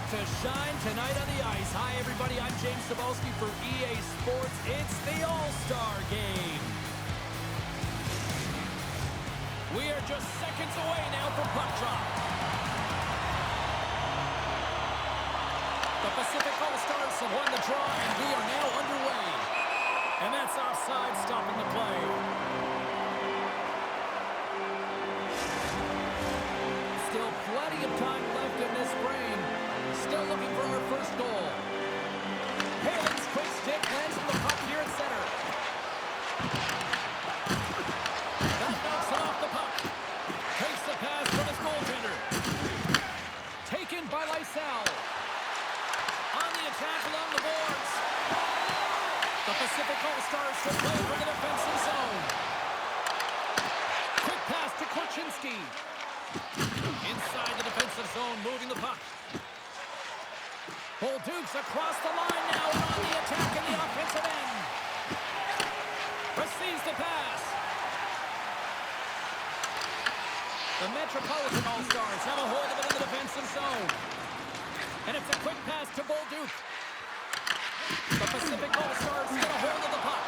to shine tonight on the ice. Hi, everybody. I'm James Cebulski for EA Sports. It's the All-Star Game. We are just seconds away now from puck drop. The Pacific All-Stars have won the draw, and we are now underway. And that's offside, stopping the play. Still plenty of time left in this frame. Still looking for our first goal. Palin's quick stick lands on the puck here at center. That knocks it off the puck. Takes the pass from his goaltender. Taken by Lysell. On the attack along the boards. The Pacific All-Stars will play for the defensive zone. Quick pass to Korchinski. Inside the defensive zone, moving the puck. Bolduc's across the line now and on the attack in the offensive end. Receives the pass. The Metropolitan All-Stars have a hold of it in the defensive zone. And it's a quick pass to Bolduc. The Pacific All-Stars get a hold of the puck.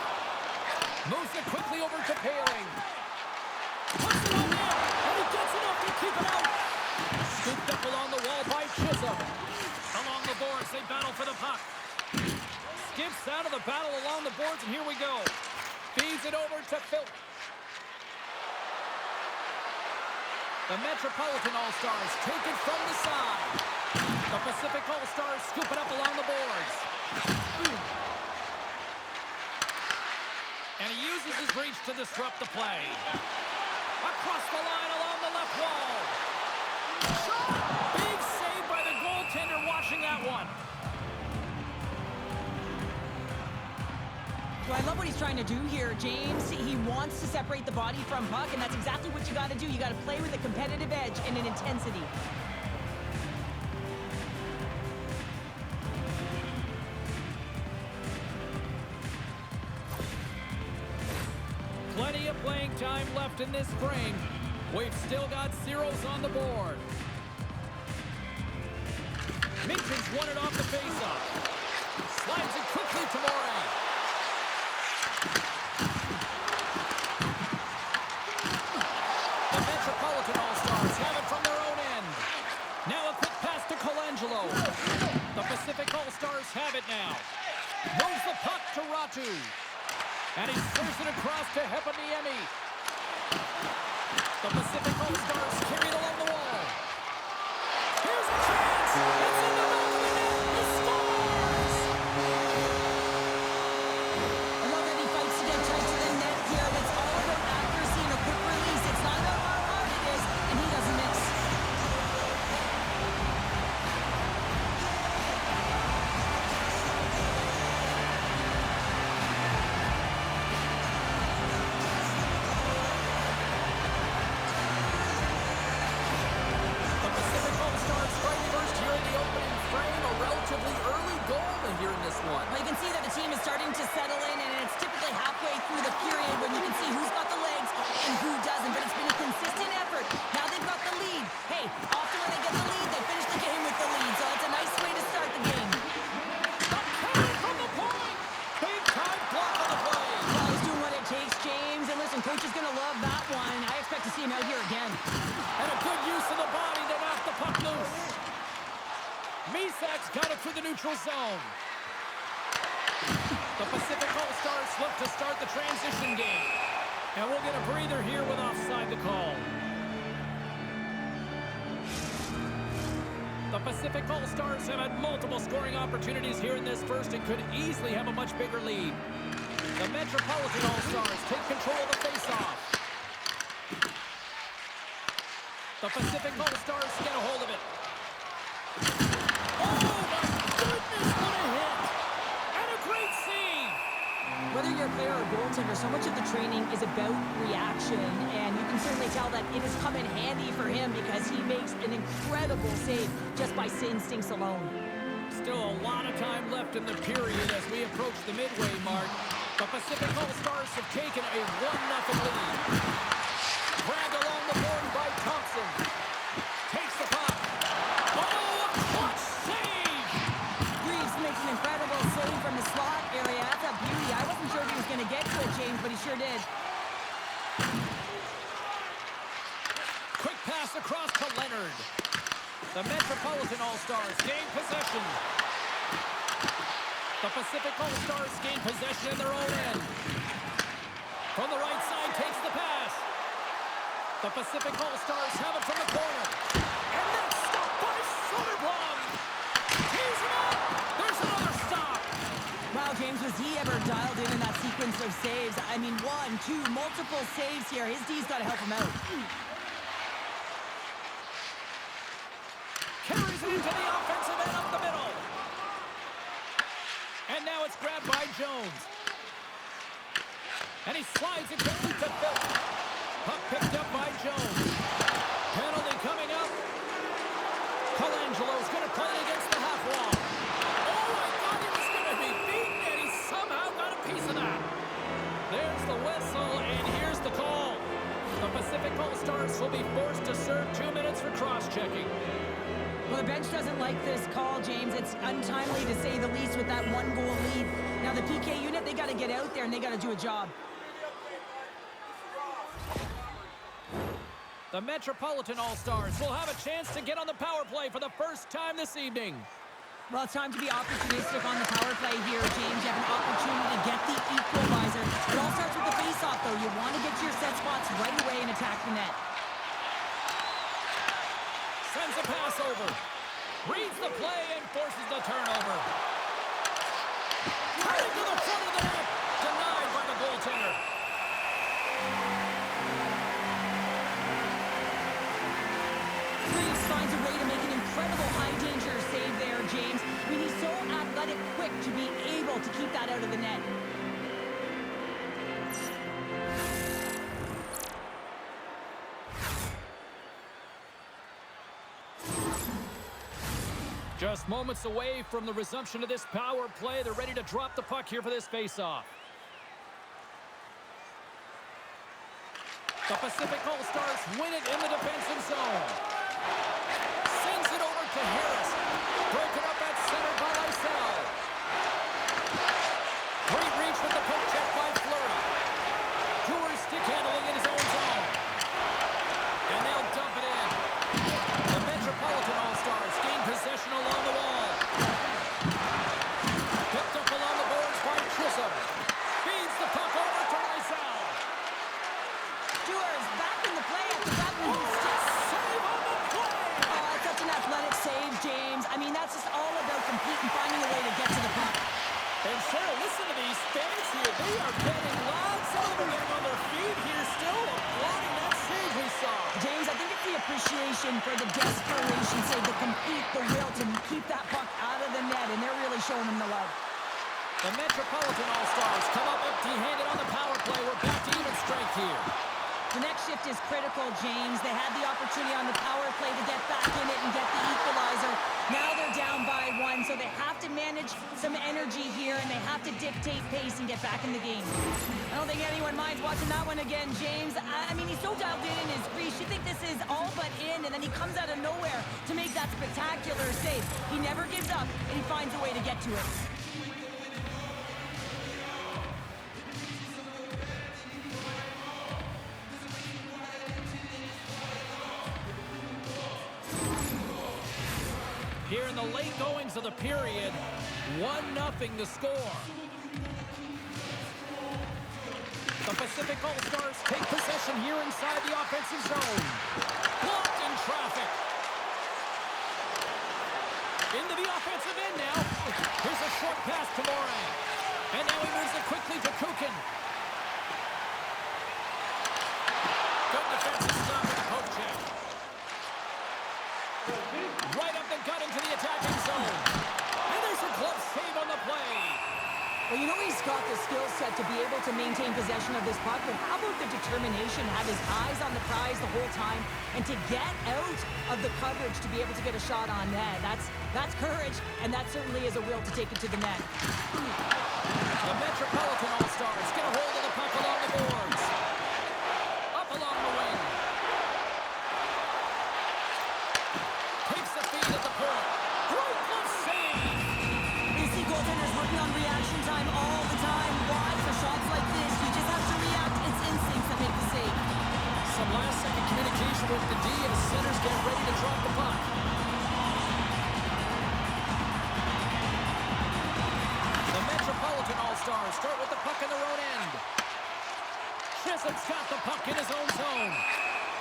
Moves it quickly over to Paling. Puts it on net, and he gets enough to keep it out. Scooped up along the wall by Chisholm. Along the boards, they battle for the puck. Skips out of the battle along the boards, and here we go. Feeds it over to Phil. The Metropolitan All-Stars take it from the side. The Pacific All-Stars scoop it up along the boards. And he uses his reach to disrupt the play. Across the line along the left wall. Big save by the goaltender watching that one. Well, I love what he's trying to do here, James. He wants to separate the body from puck, and that's exactly what you got to do. You got to play with a competitive edge and an intensity. Plenty of playing time left in this frame. We've still got zeros on the board. Minton's won it off the faceoff. Slides it quickly to Moray. The Metropolitan All-Stars have it from their own end. Now a quick pass to Colangelo. The Pacific All-Stars have it now. Moves the puck to Ratu. And he throws it across to Heponiemi. The Pacific All-Stars carried along the wall. Here's a chance! It's in the back of the net! He scores! I love that he fights to get tight to the net here. It's all about accuracy and a quick release. It's not about how hard it is, and he doesn't miss. One. Well, you can see that the team is starting to settle in, and it's typically halfway through the period when you can see who's got the legs and who doesn't, but it's been a consistent effort. Now they've got the lead. Hey, often when they get the lead, they finish the game with the lead, so it's a nice way to start the game. The carry from the point! Big time block on the play! Well, he's doing what it takes, James, and listen, coach is going to love that one. I expect to see him out here again. And a good use of the body to knock the puck loose. Misak's got it through the neutral zone. The Pacific All-Stars look to start the transition game. And we'll get a breather here with offside the call. The Pacific All-Stars have had multiple scoring opportunities here in this first and could easily have a much bigger lead. The Metropolitan All-Stars take control of the face-off. The Pacific All-Stars get a hold of it. Oh, my goodness, what a hit! And a great save! Whether you're a player or a goaltender, so much of the training is about reaction, and you can certainly tell that it has come in handy for him because he makes an incredible save just by instincts alone. Still a lot of time left in the period as we approach the midway mark. The Pacific All-Stars have taken a 1-0 lead. Dragged along the board by Thompson. Takes the puck. Oh, a clutch save! sure did. Quick pass across to Leonard. The Metropolitan All-Stars gain possession. The Pacific All-Stars gain possession in their own end. From the right side, takes the pass. The Pacific All-Stars have it from the corner. And that's stopped by Soderblom. Tees him up. There's another stop. Wow, James, was he ever dialed in that sequence of saves? I mean, 1, 2, multiple saves here. His D's got to help him out. Carries it into the offensive end up the middle. And now it's grabbed by Jones. And he slides it quickly to Phil. Puck picked up by Jones. Penalty coming up. Colangelo's going to play it against the half wall. Oh, I thought he was going to be beaten, and he somehow got a piece of that. There's the whistle, and here's the call. The Pacific All-Stars will be forced to serve 2 minutes for cross-checking. Well, the bench doesn't like this call, James. It's untimely to say the least with that 1-goal lead. Now, the PK unit, they got to get out there and they got to do a job. The Metropolitan All-Stars will have a chance to get on the power play for the first time this evening. Well, it's time to be opportunistic on the power play here, James. You have an opportunity to get the equalizer. It all starts with the face-off, though. You want to get to your set spots right away and attack the net. Sends a pass over. Reads the play and forces the turnover. Cutting to the front of the net. Denied by the goaltender. Reeves finds a way to make an incredible high-danger save there, James. I mean, he's so athletic, quick to be able to keep that out of the net. Just moments away from the resumption of this power play. They're ready to drop the puck here for this face-off. The Pacific All-Stars win it in the defensive zone. Sends it over to Harris. Broken up at center by Lysell. Great reach with the poke check by Fleury. Tours stick handling in his own zone. And they'll dump it in. The Metropolitan All-Stars gain possession along the wall. Picked up along the boards by Chisholm. Feeds the puck over to Lysell. Tours back in the play after that one. Save on the play! Oh, that's such an athletic save, James. I mean, that's just all about competing, finding a way to get to the puck. And Cheryl, listen to these fans here. They are getting loud. Some of them are getting on their feet here still, applauding that save we saw. James, I think it's the appreciation for the desperation, say the compete, the will to keep that puck out of the net, and they're really showing them the love. The Metropolitan All-Stars come up empty-handed on the power play. We're back to even strength here. The next shift is critical, James. They had the opportunity on the power play to get back in it and get the equalizer. Now they're down by 1, so they have to manage some energy here, and they have to dictate pace and get back in the game. I don't think anyone minds watching that one again, James. I mean, he's so dialed in his crease. You think this is all but in, and then he comes out of nowhere to make that spectacular save. He never gives up, and he finds a way to get to it. Here in the late goings of the period, 1-0 the score. The Pacific All-Stars take possession here inside the offensive zone. Blocked in traffic. Into the offensive end now. Here's a short pass to Moran. And now he moves it quickly to Kukin. Good defensive stop with the poke check. Right up the gut into the attacking zone. And there's a glove save on the play. Well, you know he's got the skill set to be able to maintain possession of this puck, but how about the determination, have his eyes on the prize the whole time, and to get out of the coverage to be able to get a shot on net. That's courage, and that certainly is a will to take it to the net. The Metropolitan All-Stars get a hold of the puck along the boards. Up along the wing. Takes the feed at the point. Great glove save. You see goaltenders working on reaction time all the time. Why? For shots like this, you just have to react start with the puck in their own end. Chisholm's got the puck in his own zone.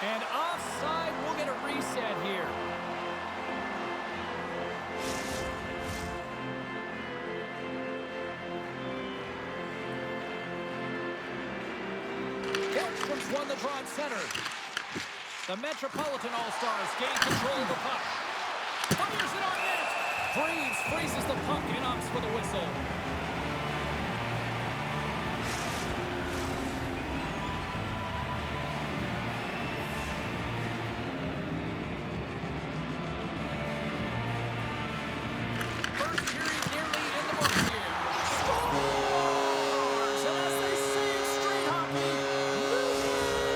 And offside, we'll get a reset here. Borgstrom's won the draw at center. The Metropolitan All-Stars gain control of the puck. Fires it on net. Freezes the puck and opts for the whistle. First period nearly in the books here. Scores! And as they say in street hockey,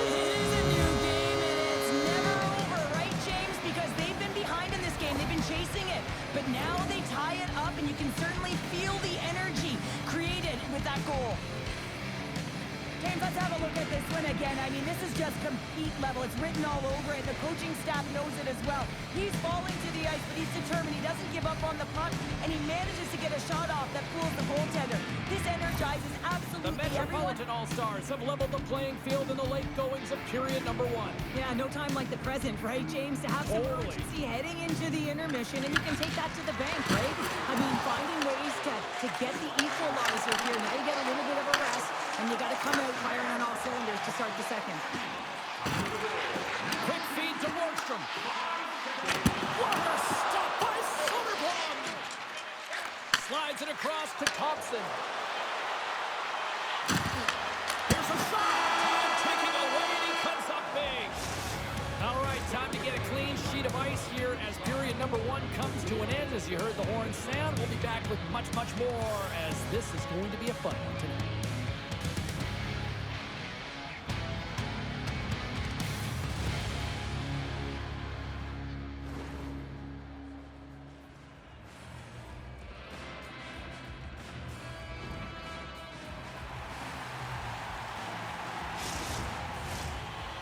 It is a new game, and it's never over, right, James? Because they've been behind in this game. They've been chasing it. But now they tie it up, and you can certainly feel the energy created with that goal. James, let's have a look at this one again. I mean, this is just compete level. It's written all over it. The coaching staff knows it as well. He's falling to the ice, but he's determined. He doesn't give up on the puck, and he manages to get a shot off that fools the goaltender. This energizes the absolutely Metropolitan everyone. All-Stars have leveled the playing field in the late goings of period number 1. Yeah, no time like the present, right, James? To have some Totally. urgency heading into the intermission, and you can take that to the bank, right? I mean, finding ways to get the equalizer here. Now you get a little bit of a rest, and you got to come out firing on all cylinders to start the second. Quick feed to Borgstrom. What a stop by Soderblom! Slides it across to Thompson. Here's a shot! Taking away, and he comes up big. All right, time to get a clean sheet of ice here as period number 1 comes to an end. As you heard the horn sound, we'll be back with much, much more as this is going to be a fun one tonight.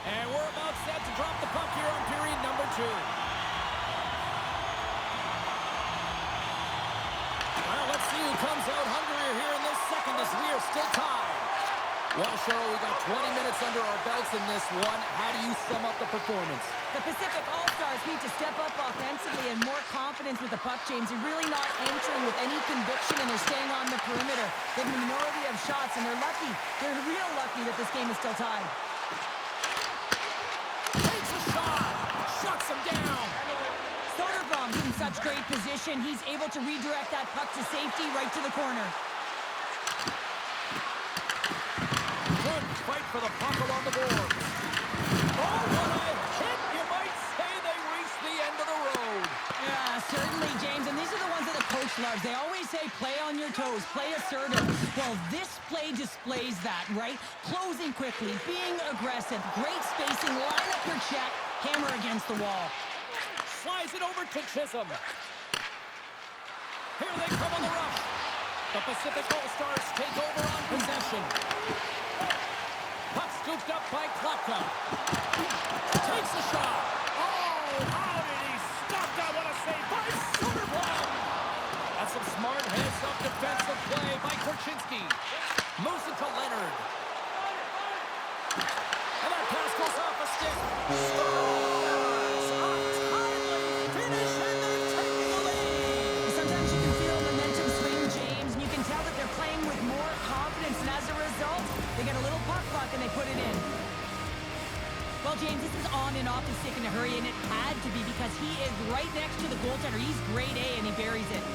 And we're about set to drop the puck here on period number 2. Well, let's see who comes out hungrier here in this second as we are still tied. Well, Cheryl, we got 20 minutes under our belts in this one. How do you sum up the performance? The Pacific All-Stars need to step up offensively and more confidence with the puck, James. They're really not entering with any conviction, and they're staying on the perimeter. They have a minority of shots, and they're lucky. They're real lucky that this game is still tied. Takes a shot! Shuts him down! Soderblom's in such great position. He's able to redirect that puck to safety right to the corner. Good fight for the puck along the boards. Oh, what a hit! You might say they reached the end of the road. Yeah, certainly, James. And these are the ones that the coach loves. They always say, play on your toes, play assertive. Well, this play displays that, right? Closing quickly, being aggressive, great spacing, line up your check, hammer against the wall. Slides it over to Chisholm. Here they come on the rush. The Pacific All-Stars take over on possession. Puck scooped up by Klapka. Takes a shot. Oh, how did he stop that? What a save by Soderblom. That's some smart heads-up defensive play by Korchinski. Moves it to Leonard. And that pass goes off a stick. Scores! A timely finish, and they've taken the lead. Sometimes you can feel momentum swing, James, and you can tell that they're playing with more confidence, and as a result, they get a little puck luck and they put it in. Well, James, this is on and off the stick in a hurry, and it had to be because he is right next to the goaltender. He's grade A, and he buries it.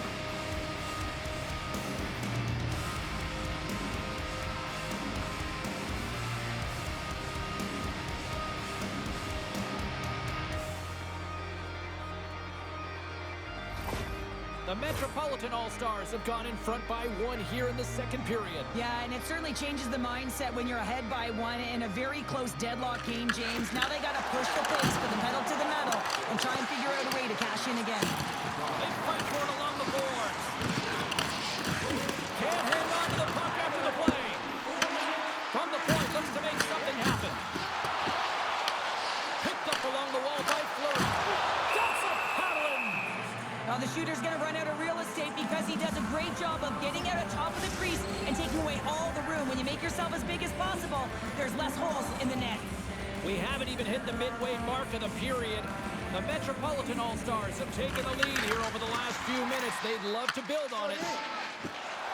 The Metropolitan All-Stars have gone in front by 1 here in the second period. Yeah, and it certainly changes the mindset when you're ahead by 1 in a very close deadlock game, James. Now they got to push the pace, put the pedal to the metal, and try and figure out a way to cash in again. They fight for it along the boards. Can't hang on to the puck after the play. From the point, looks to make something happen. Picked up along the wall by Fleury. That's a paddling. Now the shooter's going to run out of real estate because he does a great job of getting out on top of the crease and taking away all make yourself as big as possible. There's less holes in the net. We haven't even hit the midway mark of the period. The Metropolitan All-Stars have taken the lead here over the last few minutes. They'd love to build on it.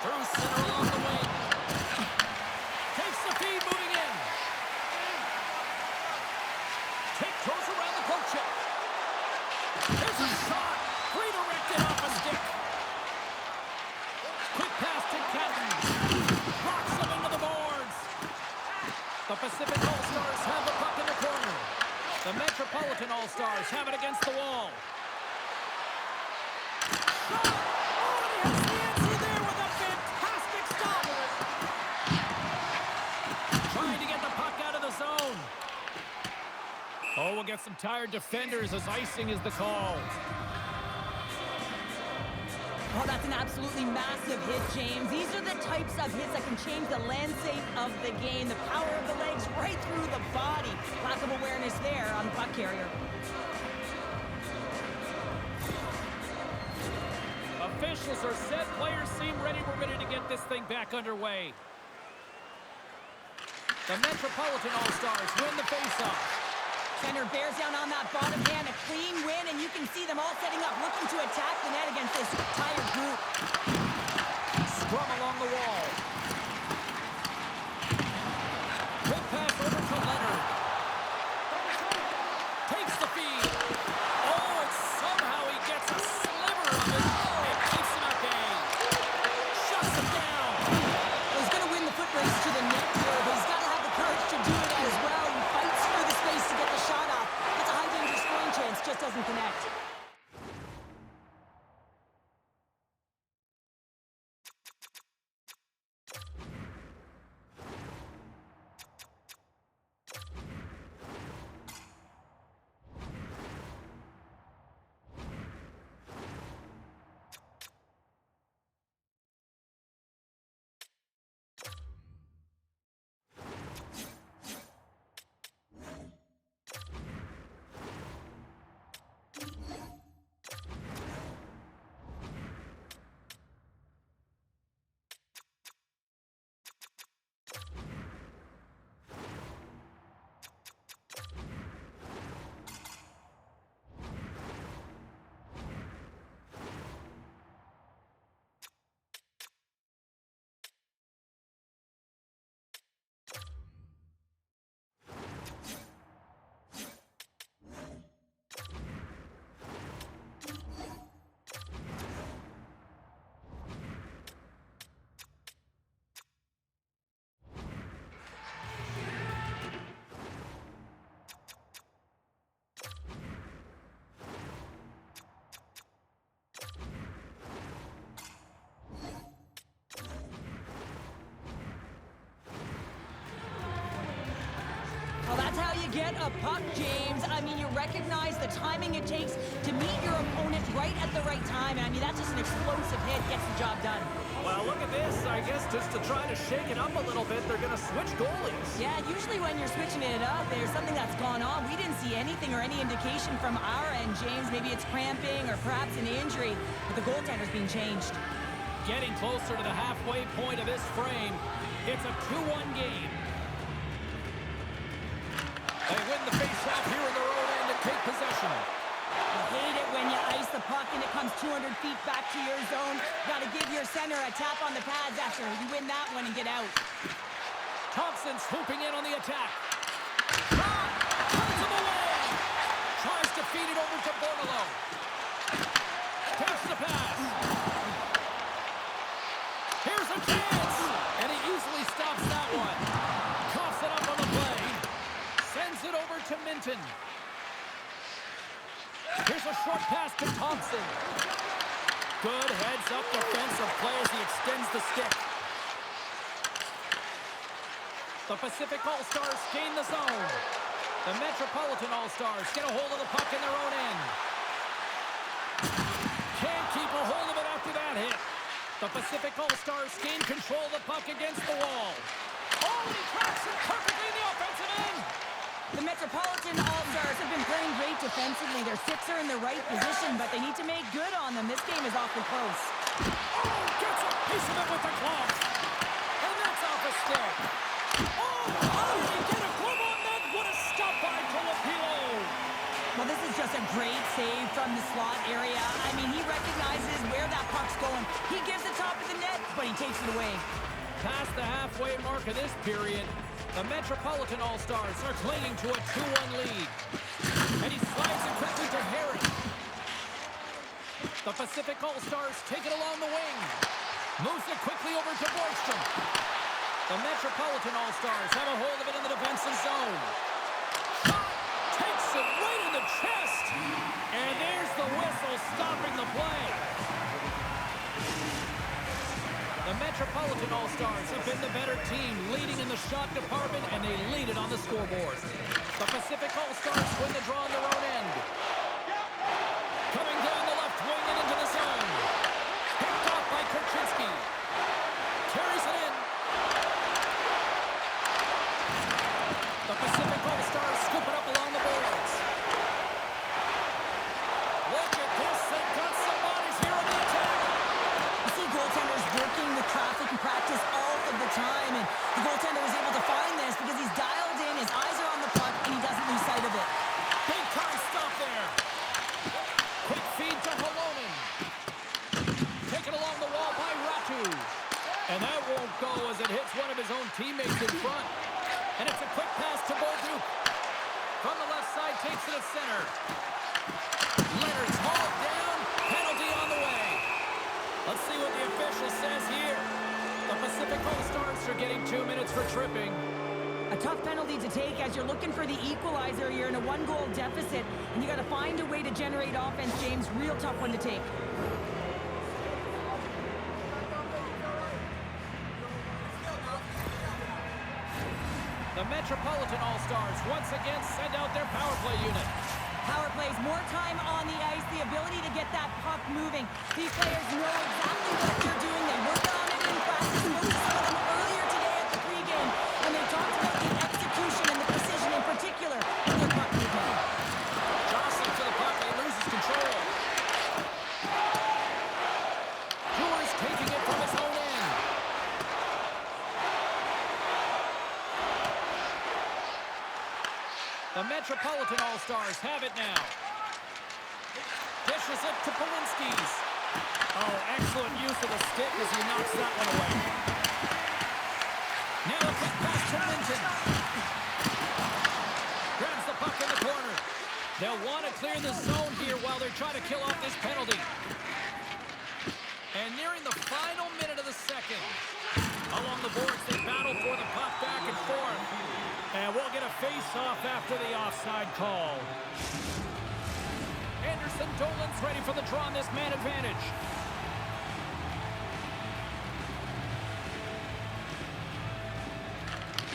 Through center along the wing. Takes the feed moving in. Tiptoes around the poke check. Here's a shot. Redirected off a stick. Quick pass to Catton. Blocks him into the boards. The Pacific All-Stars have the puck in the corner. The Metropolitan All-Stars have it against the wall. Shot! Oh, and he has the answer there with a fantastic stop. Trying to get the puck out of the zone. Oh, we'll get some tired defenders as icing is the call. Oh, that's an absolutely massive hit, James. These are the types of hits that can change the landscape of the game. The power of the legs right through the body. Lack of awareness there on the puck carrier. Officials are set. Players seem ready. We're ready to get this thing back underway. The Metropolitan All-Stars win the faceoff. Center bears down on that bottom hand, a clean win, and you can see them all setting up, looking to attack the net against this tired group. Scrum along the wall. Quick pass over to Leonard. Takes the feed. Oh, and somehow he gets a sliver of it and keeps him at bay. Shuts him down. Well, he's going to win the foot race to the net here, but he's got to have the courage to do it as well. He fights for the space to get the shot off. It's a high danger scoring chance, just doesn't connect. That's how you get a puck, James. I mean, you recognize the timing it takes to meet your opponent right at the right time. And I mean, that's just an explosive hit, gets the job done. Well, look at this. I guess just to try to shake it up a little bit, they're going to switch goalies. Yeah, usually when you're switching it up, there's something that's gone on. We didn't see anything or any indication from our end, James. Maybe it's cramping or perhaps an injury, but the goaltender's being changed. Getting closer to the halfway point of this frame. It's a 2-1 game. They win the face-off here in their own end and take possession. I hate it when you ice the puck and it comes 200 feet back to your zone. Got to give your center a tap on the pads after you win that one and get out. Thompson swooping in on the attack. Turns him away. Tries to feed it over to Bordelot. Takes the pass. Here's a chance. And he easily stops that one. Coughs it up on the play. Sends it over to Minton. Here's a short pass to Thompson. Good heads-up defensive play as he extends the stick. The Pacific All-Stars gain the zone. The Metropolitan All-Stars get a hold of the puck in their own end. Can't keep a hold of it after that hit. The Pacific All-Stars gain control of the puck against the wall. Oh, he tracks it perfectly in the offensive end. The Metropolitan All-Stars have been playing great defensively. Their sticks are in the right position, but they need to make good on them. This game is awfully close. Oh, gets a piece of it with the glove. And that's off a stick. great save from the slot area. I mean, he recognizes where that puck's going. He gives the top of the net, but he takes it away. Past the halfway mark of this period, the Metropolitan All-Stars are clinging to a 2-1 lead. And he slides it quickly to Harris. The Pacific All-Stars take it along the wing. Moves it quickly over to Borgstrom. The Metropolitan All-Stars have a hold of it in the defensive zone. Shot! Takes it right in the chest! And there's the whistle stopping the play. The Metropolitan All-Stars have been the better team, leading in the shot department, and they lead it on the scoreboard. The Pacific All-Stars win the draw on their own end. Coming down the left wing and into the zone. Picked off by Korchinski. Carries it in. The Pacific All-Stars scoop it up along the boards. Look at this. They've got some bodies here on the attack. You see goaltenders working the traffic in practice all of the time, and the goaltender was able to find this because he's dialed in, his eyes are on the puck, and he doesn't lose sight of it. Big time stop there. Quick feed to Holonen. Taken along the wall by Ratu. And that won't go as it hits one of his own teammates in front. And it's a quick pass to Bolduc. From the left side, takes it at center. Leonard's hauled down. Penalty on the way. Let's see what the official says here. The Pacific All-Stars are getting 2 minutes for tripping. A tough penalty to take as you're looking for the equalizer. You're in a one-goal deficit, and you got to find a way to generate offense, James. Real tough one to take. The Metropolitan All-Stars once again send out their power play unit. Power plays, more time on the ice, the ability to get that puck moving. These players know exactly what they're doing. They worked on it in practice. Spoke to some of them earlier today at the pregame, and they talked about the execution and the precision in particular in their puck movement. Jostling to the puck, he loses control. Dewar's taking it from his own end. The Metropolitan All-Stars have it now. Dishes it to Polinskis. Oh, excellent use of the stick as he knocks that one away. Now a quick pass to Minton. Grabs the puck in the corner. They'll want to clear the zone here while they're trying to kill off this penalty. And nearing the final minute of the second. Along the boards, they battle for the puck back and forth. And we'll get a face-off after the offside call. Anderson Dolan's ready for the draw on this man advantage.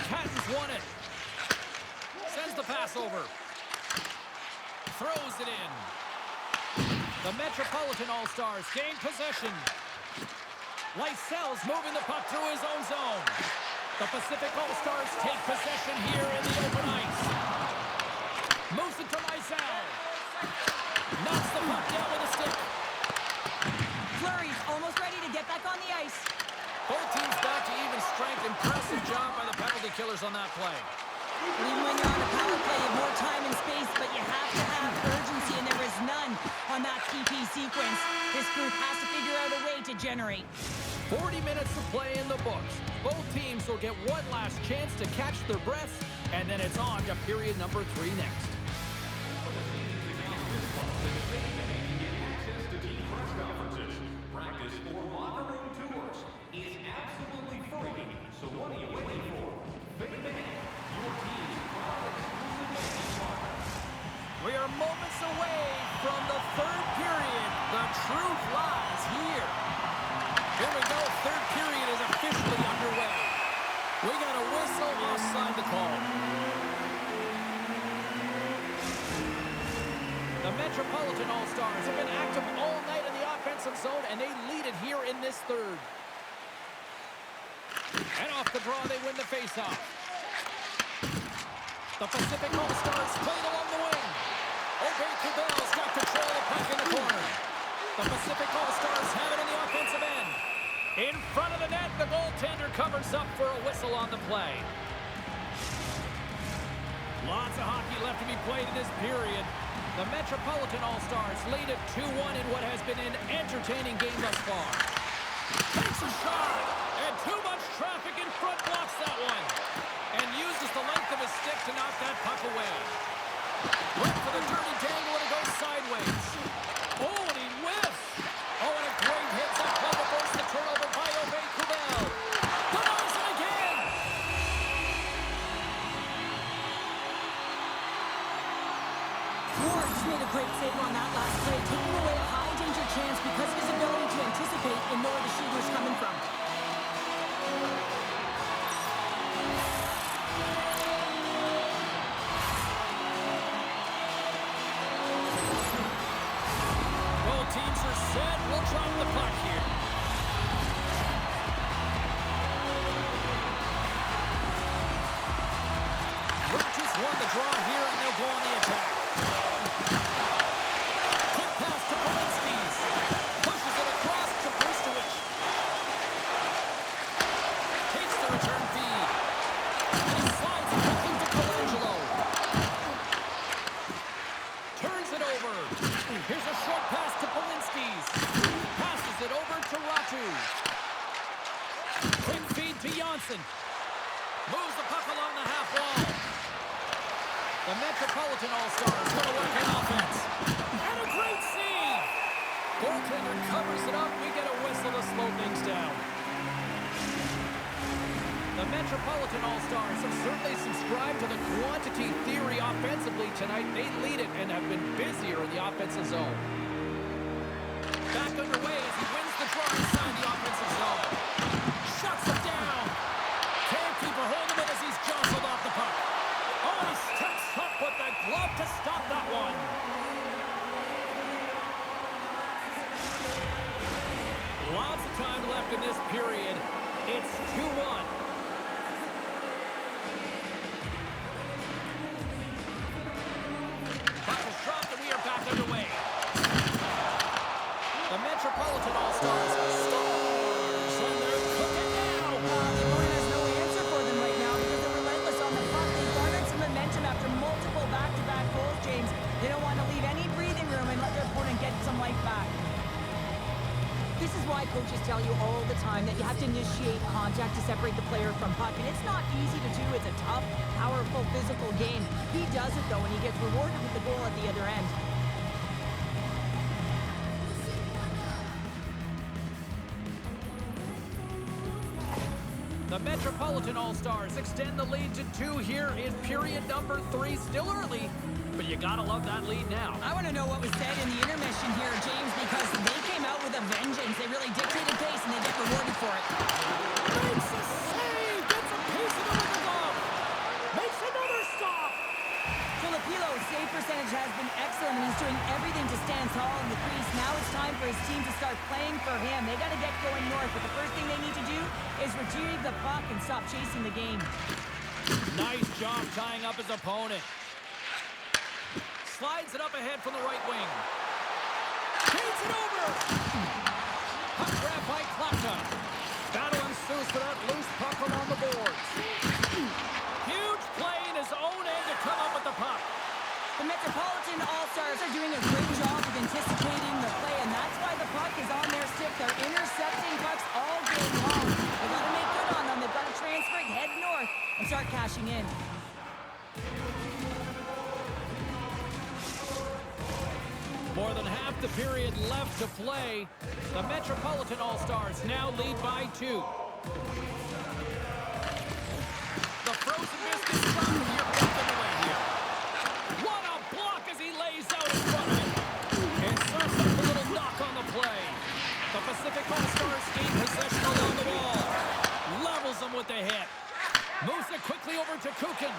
Catton's won it. Sends the pass over. Throws it in. The Metropolitan All-Stars gain possession. Lysel's moving the puck through his own zone. The Pacific All-Stars take possession here in the open ice. Moves it to Lysel. Knocks the puck down with a stick. Fleury's almost ready to get back on the ice. Both teams back to even strength. Impressive job by the penalty killers on that play. Even when you're on a power play, you have more time and space, but you have to have urgency, and there is none on that PP sequence. This group has to figure out a way to generate. 40 minutes to play in the books. Both teams will get one last chance to catch their breaths, and then it's on to period number 3 next. Access to team press conferences, practice, or locker room tours is absolutely free. So what are you waiting for? Big man, your team's proud exclusive partner. We are moments away from the third period. The truth lies here. Here we go. Third period is officially underway. We got a whistle offside the call. The Metropolitan All-Stars have been active all night in the offensive zone, and they lead it here in this third. And off the draw, they win the faceoff. The Pacific All-Stars played along the wing. Obey Kubel's got control of the puck in the corner. The Pacific All-Stars have it in the offensive end. In front of the net, the goaltender covers up for a whistle on the play. Lots of hockey left to be played in this period. The Metropolitan All-Stars lead at 2-1 in what has been an entertaining game thus far. Takes a shot, and too much traffic in front blocks that one. And uses the length of his stick to knock that puck away. Look for the dirty dangle and it goes sideways. Oh, and he whiffs. Oh, and a great hit. That play to force the turnover by Kubel. Denies it again. Ward just made a great save on that last play, taking away a high-danger chance because of his ability to anticipate and know where the shooter's coming from. Both teams are set. We'll drop the puck here. Rangers won the draw here, and they'll go on the attack. Quick pass to Polinskis. Pushes it across to Brustowicz. Takes the return feed. And he slides it quickly to Colangelo. Turns it over. Here's a short pass to Polinskis. Passes it over to Ratu. Quick feed to Janssen. Moves the puck along the half wall. The Metropolitan All-Stars going to work in offense. And a great save! Goaltender covers it up. We get a whistle to slow things down. The Metropolitan All-Stars have certainly subscribed to the quantity theory offensively tonight. They lead it and have been busier in the offensive zone. Back underway as he wins the draw inside the offensive zone. Shuts it down. Can't keep a hold of it as he's jostled off the puck. Oh, he steps up with the glove to stop that one. Lots of time left in this period. It's 2-1. Puck is dropped and we are back underway. The Metropolitan All-Stars stars, and they're cooking now. The opponent has no answer for them right now because they're relentless on the puck. They've garnered some momentum after multiple back-to-back goals, James. They don't want to leave any breathing room and let their opponent get some life back. This is why coaches tell you all the time that you have to initiate contact to separate the player from puck. And it's not easy to do. It's a tough, powerful, physical game. He does it, though, and he gets rewarded with the goal at the other end. The Metropolitan All-Stars extend the lead to 2 here in period number 3. Still early, but you gotta love that lead now. I want to know what was said in the intermission here, James, because they came out with a vengeance. They really dictated pace, and they get rewarded for it. Makes a save! Gets a piece of it with the glove! Makes another stop! Filipilo's save percentage has been excellent, and he's doing everything to stand tall in the crease. Now it's time for his team to start playing for him. They got to get going north, but the first thing they need to do is retrieve the puck and stop chasing the game. Nice job tying up his opponent. Slides it up ahead from the right wing. Takes it over! Puck grab by Klapka. Battle ensues for that loose puck along the boards. Huge play in his own end to come up with the puck. The Metropolitan All-Stars are doing a great job of anticipating the play, and that's why the puck is on their stick. They're intercepting pucks all game long. They've got to make good on them. They've got to transfer it, head north, and start cashing in. More than half the period left to play. The Metropolitan All-Stars now lead by 2. The frozen biscuit stop here gets them away here. What a block as he lays out in front of it. And serves up a little knock on the play. The Pacific All-Stars gain possession along the wall. Levels them with the hit. Moves it quickly over to Kukin.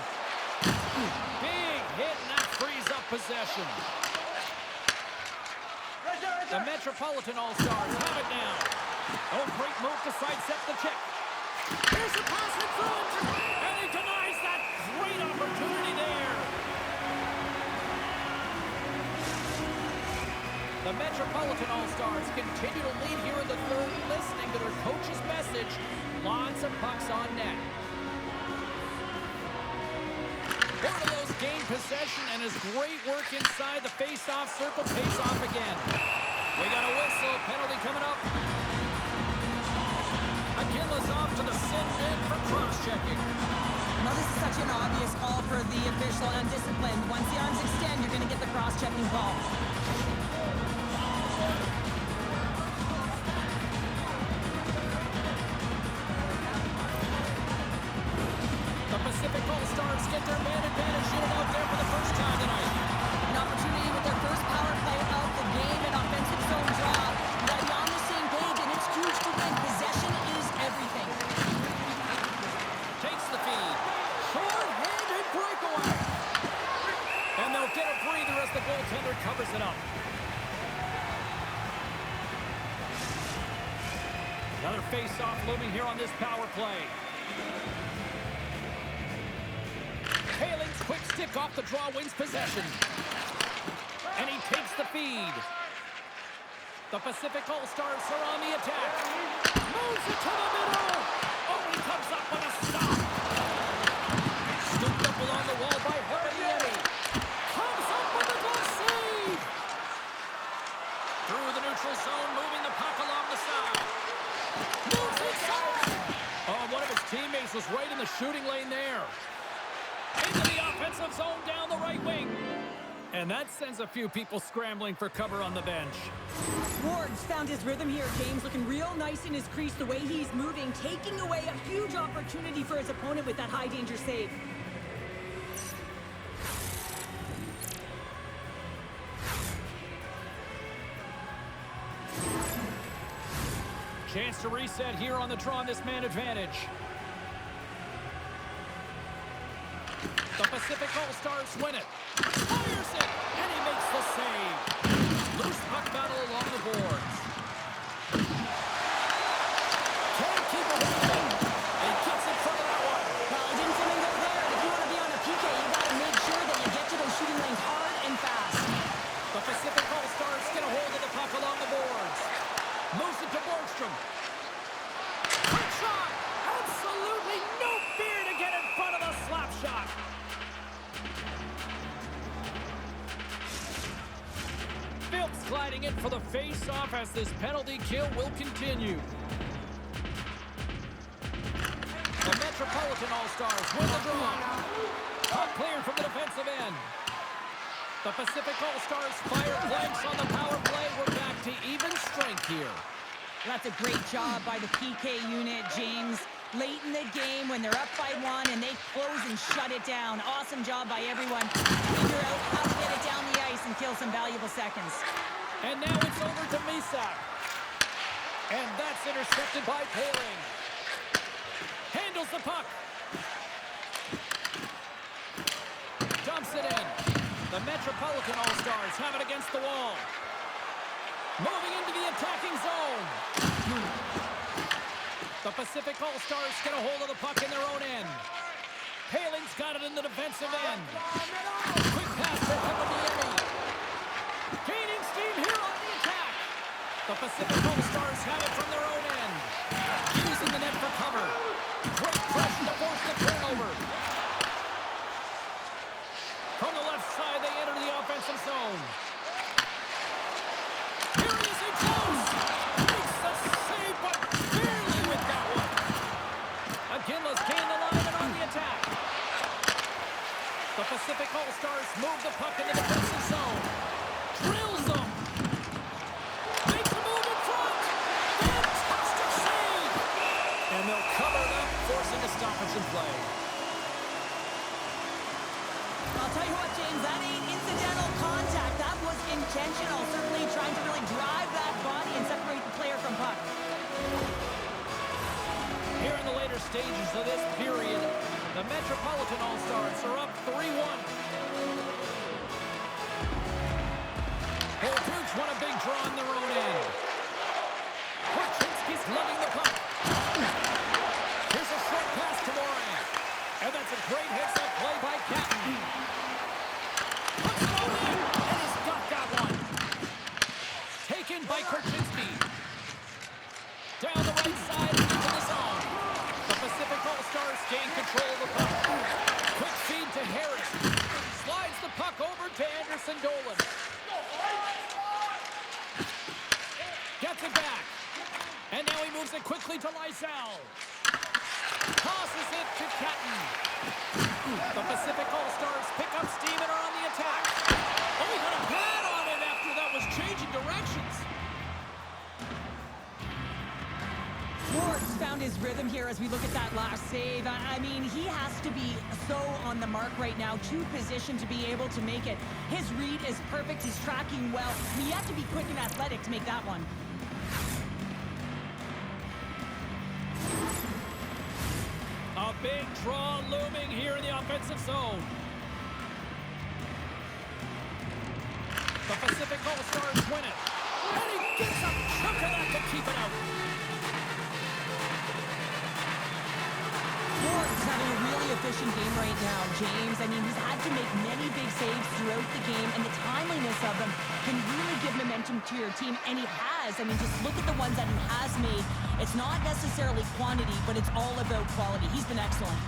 Big hit, and that frees up possession. The Metropolitan All-Stars have it now. Oh, great move to sidestep the check. Here's a pass in front, and he denies that great opportunity there. The Metropolitan All-Stars continue to lead here in the third, listening to their coach's message. Lots of pucks on net. One of those has gained possession, and his great work inside the face-off circle pays off again. We got a whistle. Penalty coming up. McGinley's off to the send in for cross-checking. Now, this is such an obvious call for the official, undisciplined. Once the arms extend, you're going to get the cross-checking call. The Pacific All-Stars get their man advantage unit out there for the first time tonight. An opportunity with their first power play of the game, an offensive zone draw. Right on the same page, and it's huge to win. Possession is everything. Takes the feed. Short-handed breakaway. And they'll get a breather as the goaltender covers it up. Another face-off looming here on this power play. Paling's quick stick off the draw wins possession. And he takes the feed. The Pacific All-Stars are on the attack. Moves it to the middle. Oh, he comes up with a stop. Scooped up along the wall by Hermione. Comes up with a glove save. Through the neutral zone, moving the puck along the side. Moves it south. Oh, one of his teammates was right in the shooting lane there. Into the offensive zone down the right wing. And that sends a few people scrambling for cover on the bench. Ward's found his rhythm here, James, looking real nice in his crease, the way he's moving, taking away a huge opportunity for his opponent with that high-danger save. Chance to reset here on the draw on this man advantage. The Pacific All-Stars win it. Fires it, and he makes the save. Loose puck battle along the boards. Can't keep it moving. He gets in front of that one. Well, it didn't come in go there. If you want to be on a PK, you got to make sure that you get to those shooting lanes hard and fast. The Pacific All-Stars get a hold of the puck along the boards. Moves it to Borgstrom. Quick shot. Absolutely no fear to get in front of the slap shot. Phillips sliding in for the face-off as this penalty kill will continue. The Metropolitan All-Stars win the draw. Puck cleared from the defensive end. The Pacific All-Stars fire blanks on the power play. We're back to even strength here. That's a great job by the PK unit, James. Late in the game when they're up by one and they close and shut it down. Awesome job by everyone. Figure out how to get it down the ice and kill some valuable seconds. And now it's over to Misak. And that's intercepted by Paling. Handles the puck. Dumps it in. The Metropolitan All-Stars have it against the wall. Moving into the attacking zone. The Pacific All-Stars get a hold of the puck in their own end. Paling's got it in the defensive end. Quick pass for Hermione. Gaining steam here on the attack. The Pacific All-Stars have it from their own end. Using the net for cover. Great pressure to force the turnover. From the left side, they enter the offensive zone. Here he is in close. Makes the save, but barely with that one. Again, let's gain the line and on the attack. The Pacific All-Stars move the puck in the defensive zone. Drills them. Makes a move in front. Fantastic save. And they'll cover it up, forcing a stoppage in play. I'll tell you what, James, that ain't incidental contact. That was intentional. Certainly trying to really drive that body and separate the player from puck. Here in the later stages of this period, the Metropolitan All-Stars are up 3-1. Bulldogs won a big draw on their own end. Korchinski's lugging the puck. Here's a short pass to Moran. And that's a great hits-up play by Catton. Puck's thrown in, and he's got that one. Taken by Korchinski. Down the right side into the zone. The Pacific All-Stars gain control of the puck. Quick feed to Harris. over to Anderson Dolan. Gets it back. And now he moves it quickly to Lysell. Tosses it to Catton. The Pacific All-Stars pick up steam and are on the attack. Oh, he got a pad on it after that was changing directions. Ward's found his rhythm here as we look at that last save. I mean, he has to be so on the mark right now, to position to be able to make it. His read is perfect. He's tracking well. I mean, you have to be quick and athletic to make that one. A big draw looming here in the offensive zone. The Pacific All-Stars win it. And he gets a chunk of that to keep it out. Ward's having a really efficient game right now, James. I mean, he's had to make many big saves throughout the game, and the timeliness of them can really give momentum to your team, and he has. I mean, just look at the ones that he has made. It's not necessarily quantity, but it's all about quality. He's been excellent.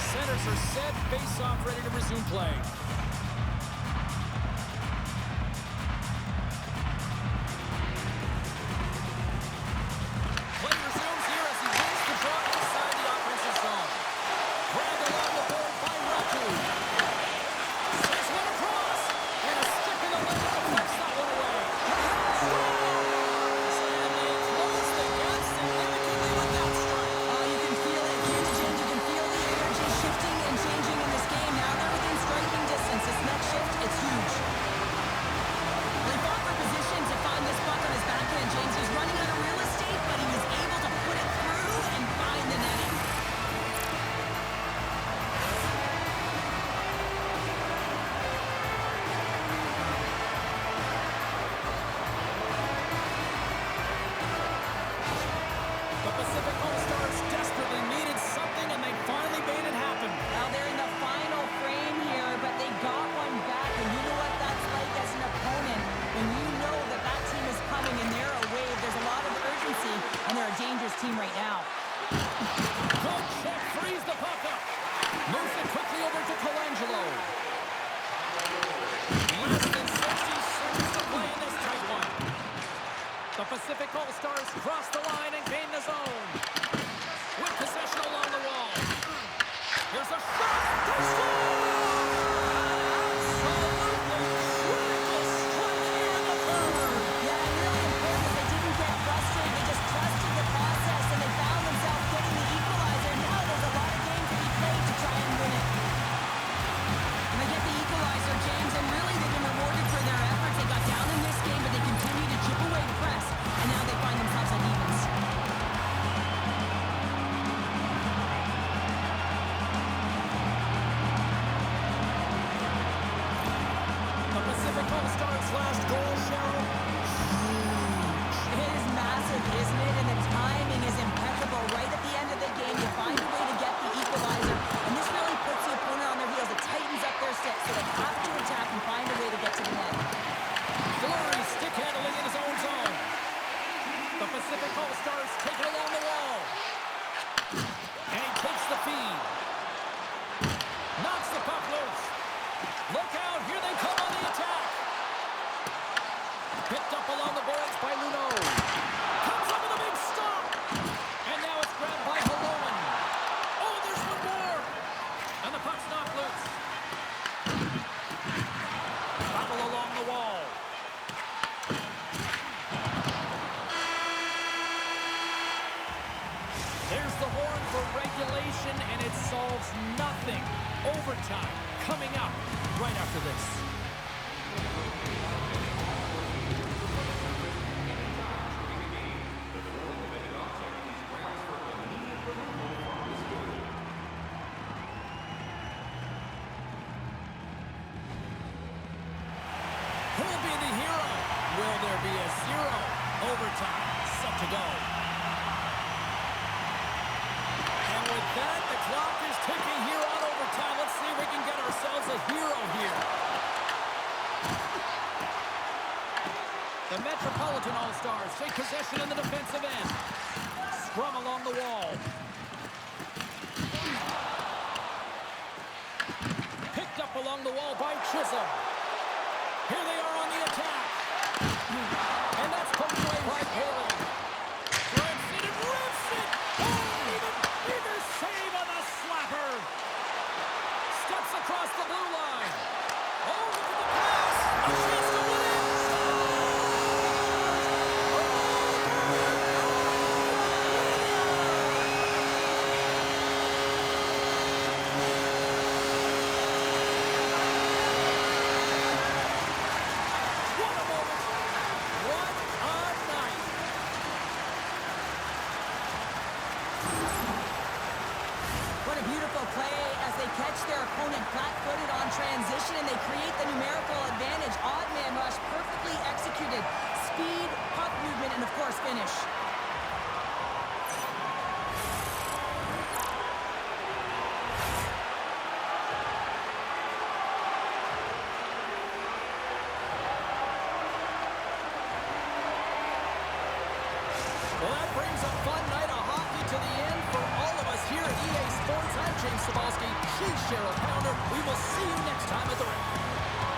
Centers are set, face-off ready to resume play. Play resumes here as he wins the draw inside the offensive zone. Grabbed along the board by Raku. Sends one across, and a stick in the leg deflects that one away. And they close the gap significantly with that strike. You can feel it, James. You can feel the energy shifting and changing in this game. Now they're within striking distance. This next shift, it's huge. Well, he fought for position to find this puck on his backhand, James. He's running out of real estate, but he was able to put it through and find the netting. The Pacific All-Stars desperately needed something, and they finally made it happen. Now they're in the final frame here, but they got one back, and you know what that's like as an opponent. When you know that that team is coming and they're a wave, there's a lot of urgency, and they're a dangerous team right now. Good check, frees the puck up. Moves it quickly over to Colangelo. Less than 60 seconds to play in this tight one. The Pacific All-Stars cross the line and gain the zone. With possession along the wall. Here's a shot. They score! Absolutely critical strike here in the third. Yeah, and really important that they didn't get frustrated. They just trusted the process, and they found themselves getting the equalizer. Now there's a lot of game to be played to try and win it. And they get the equalizer, James, and really they've been rewarded for their efforts. They got down in this game, but they continue to chip away the press, and now they find themselves on evens. The Pacific All-Stars' last goal, Cheryl. It is massive, isn't it? And the timing is impeccable. Right at the end of the game, you find a way to get the equalizer, and this really puts the opponent on their heels. It tightens up their sticks, so they have to attack and find a way to get to the net. Flurry stick handling in his own zone. The Pacific All-Stars take it along the wall. And he takes the feed. Knocks the puck loose. Look out, here they come on the attack. Picked up along the boards by Luno. Comes up with a big stop. And now it's grabbed by Halonen. Oh, there's one more. And the puck's knocked loose. Battle along the wall. There's the horn for regulation, and it solves nothing. Overtime coming up right after this. Who'll be the hero? Will there be a zero? Overtime set to go. And with that, the clock is ticking here on overtime. Let's see if we can get ourselves a hero here. The Metropolitan All-Stars take possession in the defensive end. Scrum along the wall. Picked up along the wall by Chisholm. Here they are on the attack. And that's poked away by Haley. Rips it and rips it. Oh, even bigger save on the slapper. Steps across the blue line. Oh, look at the pass. A chance to win it. What a moment. What a night. What a beautiful play as they catch their opponent flat-footed on transition and they create the numerical advantage. Odd man rush, perfectly executed. Speed, puck movement, and of course finish. Well, that brings a fun night of hockey to the end for all of us here at EA Sports. I'm James Cebulski. She's Cheryl Pounder. We will see you next time at the rink.